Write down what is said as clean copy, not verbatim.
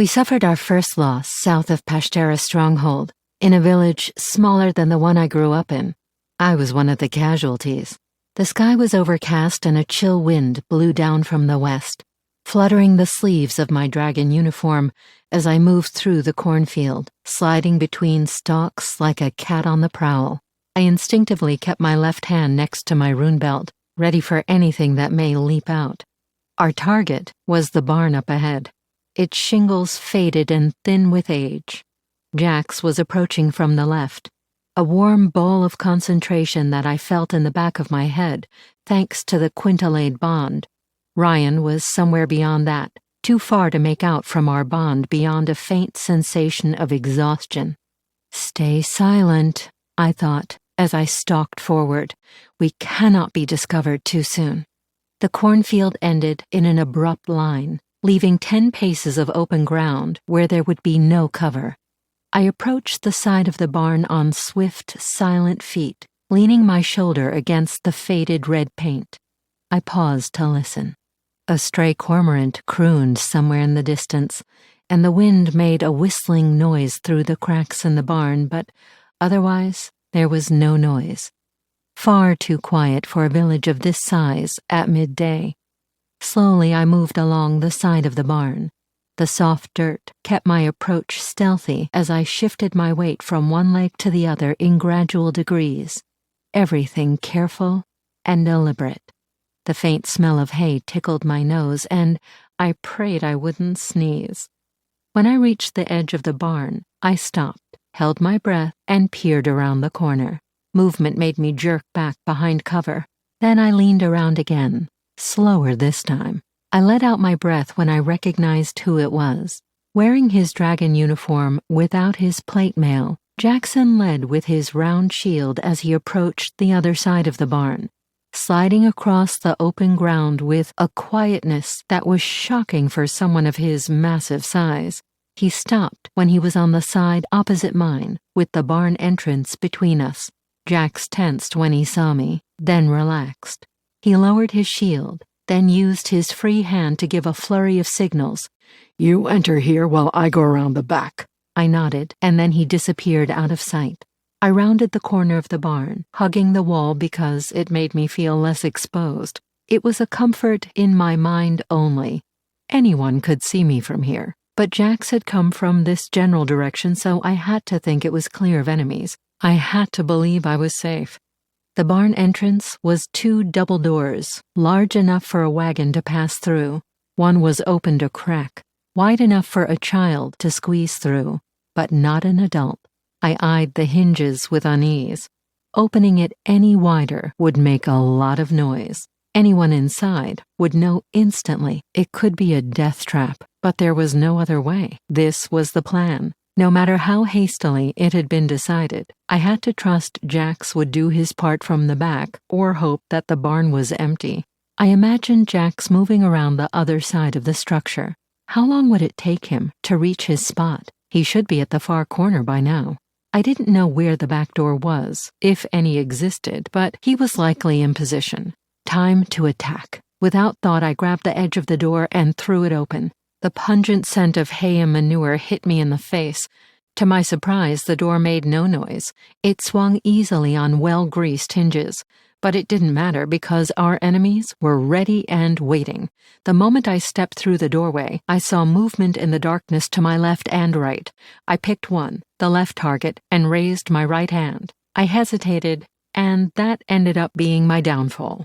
We suffered our first loss south of Pashtera's stronghold, in a village smaller than the one I grew up in. I was one of the casualties. The sky was overcast and a chill wind blew down from the west, fluttering the sleeves of my dragon uniform as I moved through the cornfield, sliding between stalks like a cat on the prowl. I instinctively kept my left hand next to my rune belt, ready for anything that may leap out. Our target was the barn up ahead, its shingles faded and thin with age. Jax was approaching from the left, a warm bowl of concentration that I felt in the back of my head, thanks to the quintillade bond. Ryan was somewhere beyond that, too far to make out from our bond beyond a faint sensation of exhaustion. Stay silent, I thought, as I stalked forward. We cannot be discovered too soon. The cornfield ended in an abrupt line, leaving 10 paces of open ground where there would be no cover. I approached the side of the barn on swift, silent feet, leaning my shoulder against the faded red paint. I paused to listen. A stray cormorant crooned somewhere in the distance, and the wind made a whistling noise through the cracks in the barn, but otherwise there was no noise. Far too quiet for a village of this size at midday. Slowly I moved along the side of the barn. The soft dirt kept my approach stealthy as I shifted my weight from one leg to the other in gradual degrees, everything careful and deliberate. The faint smell of hay tickled my nose, and I prayed I wouldn't sneeze. When I reached the edge of the barn, I stopped, held my breath, and peered around the corner. Movement made me jerk back behind cover. Then I leaned around again, slower this time. I let out my breath when I recognized who it was. Wearing his dragon uniform without his plate mail, Jackson led with his round shield as he approached the other side of the barn, sliding across the open ground with a quietness that was shocking for someone of his massive size. He stopped when he was on the side opposite mine, with the barn entrance between us. Jax tensed when he saw me, then relaxed. He lowered his shield, then used his free hand to give a flurry of signals. "You enter here while I go around the back." I nodded, and then he disappeared out of sight. I rounded the corner of the barn, hugging the wall because it made me feel less exposed. It was a comfort in my mind only. Anyone could see me from here, but Jax had come from this general direction, so I had to think it was clear of enemies. I had to believe I was safe. The barn entrance was 2 double doors, large enough for a wagon to pass through. One was opened a crack, wide enough for a child to squeeze through, but not an adult. I eyed the hinges with unease. Opening it any wider would make a lot of noise. Anyone inside would know instantly it could be a death trap, but there was no other way. This was the plan. No matter how hastily it had been decided, I had to trust Jax would do his part from the back or hope that the barn was empty. I imagined Jax moving around the other side of the structure. How long would it take him to reach his spot? He should be at the far corner by now. I didn't know where the back door was, if any existed, but he was likely in position. Time to attack. Without thought, I grabbed the edge of the door and threw it open. The pungent scent of hay and manure hit me in the face. To my surprise, the door made no noise. It swung easily on well-greased hinges. But it didn't matter because our enemies were ready and waiting. The moment I stepped through the doorway, I saw movement in the darkness to my left and right. I picked one, the left target, and raised my right hand. I hesitated, and that ended up being my downfall.